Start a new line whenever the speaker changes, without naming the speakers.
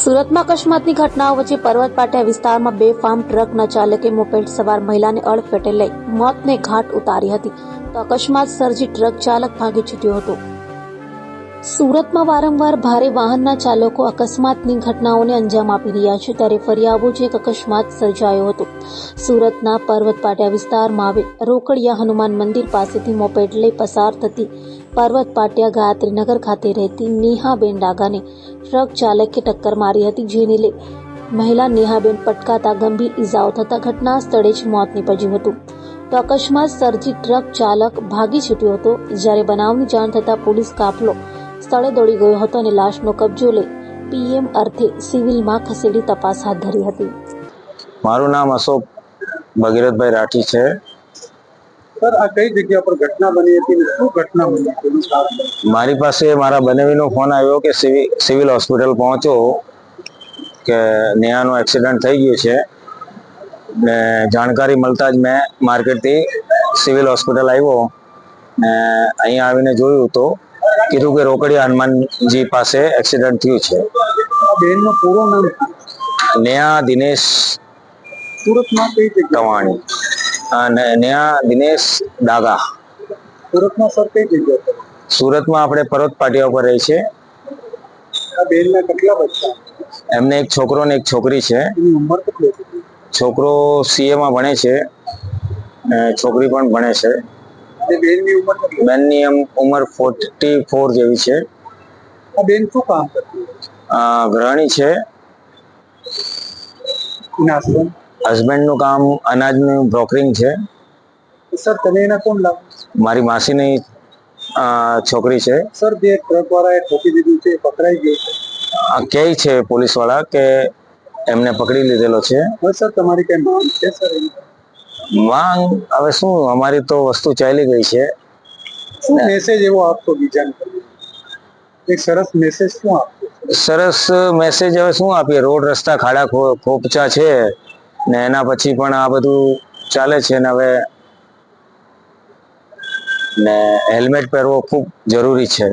સુરતમાં અકસ્માતની ઘટનાઓ વચ્ચે પર્વત પાટિયા વિસ્તારમાં બેફામ ટ્રકના ચાલકે મોપેડ સવાર મહિલાને અડફેટે લઈ મોતને ઘાટ ઉતારી હતી તો અકસ્માત સર્જી ટ્રક ચાલક ભાગી છૂટ્યો હતો। સુરતમાં વારંવાર ભારે વાહનના ચાલકો અકસ્માતની ઘટનાઓને અંજામ આપી રહ્યા છે ત્યારે ફરી આવો જ એક અકસ્માત સર્જાયો હતો। સુરતના પર્વત પાટિયા વિસ્તારમાં આવેલ રોકડિયા હનુમાન મંદિર પાસેથી મોપેડ લઈ પસાર થતી પર્વત પાટિયા ગાયત્રીનગર ખાતે રહેતી નેહાબેન ડાગાને ટ્રક ચાલકે ટક્કર મારી હતી, જેને લઈ મહિલા નેહાબેન પટકાતા ગંભીર ઇજાઓ થતા ઘટના સ્થળે જ મોત નીપજ્યું હતું તો અકસ્માત સર્જી ટ્રક ચાલક ભાગી છૂટ્યો હતો। જ્યારે બનાવની જાણ થતાં પોલીસ કાફલો સ્થળે દોડી ગયો હતો અને લાશનો કબજો લઈ પીએમ અર્થે સિવિલમાં ખસેડી તપાસ હાથ ધરી હતી।
મારું નામ અશોક ભગીરથભાઈ રાઠી છે।
સર, આ કઈ જગ્યા પર ઘટના બની હતી અને શું ઘટના બની હતી?
મારી પાસે મારા બનેવીનો ફોન આવ્યો કે સિવિલ હોસ્પિટલ પહોંચો કે નેહાનો એક્સિડન્ટ થઈ ગયો છે ને જાણકારી મળતા જ મેં માર્કેટથી સિવિલ હોસ્પિટલ આવ્યો ને અહીંયા આવીને જોયું તો કીધું કે રોકડિયા હનુમાનજી પાસે એક્સિડન્ટ થયું છે।
બેનનું પૂરું નામ
નેહા દિનેશ
સુરતમાં કઈ જગ્યા?
તવાણી અને નેહા દિનેશ ડાગા।
સુરતમાં સર કઈ જગ્યા પર?
સુરતમાં આપણે પર્વત પાટિયા ઉપર રહી છે।
આ બેનના કેટલા બચ્ચા?
એમને એક છોકરો ને એક છોકરી છે।
એની ઉંમર કેટલી હતી?
છોકરો સીએ માં ભણે છે ને છોકરી પણ ભણે છે।
તે બેનની ઉંમર કેટલી?
બેનની ઉંમર 44 જેવી છે।
આ બેન શું કામ કરતી?
ગૃહિણી છે।
એના
હસબન્ડ નું કામ અનાજનું બ્રોકરિંગ છે।
સર, તમે એના કોણ લાવો?
મારી માસીની છોકરી છે।
સર, જે ટ્રક વાળાએ ઠોકી દીધું છે એ પકડાઈ ગયું છે?
કહે છે પોલીસ વાળા કે એમને પકડી લીધેલો છે।
હવે સર, તમારી કઈ માંગ છે સર?
માંગ હવે શું, અમારી તો વસ્તુ ચાલી ગઈ છે।
શું મેસેજ એવો આપશો બીજાને? એક સરસ મેસેજ શું આપશો?
સરસ મેસેજ હવે શું આપીએ? રોડ રસ્તા ખાડા ખોપચા છે ને એના પછી પણ આ બધું ચાલે છે ને હવે ને હેલ્મેટ પહેરવો ખૂબ જરૂરી છે।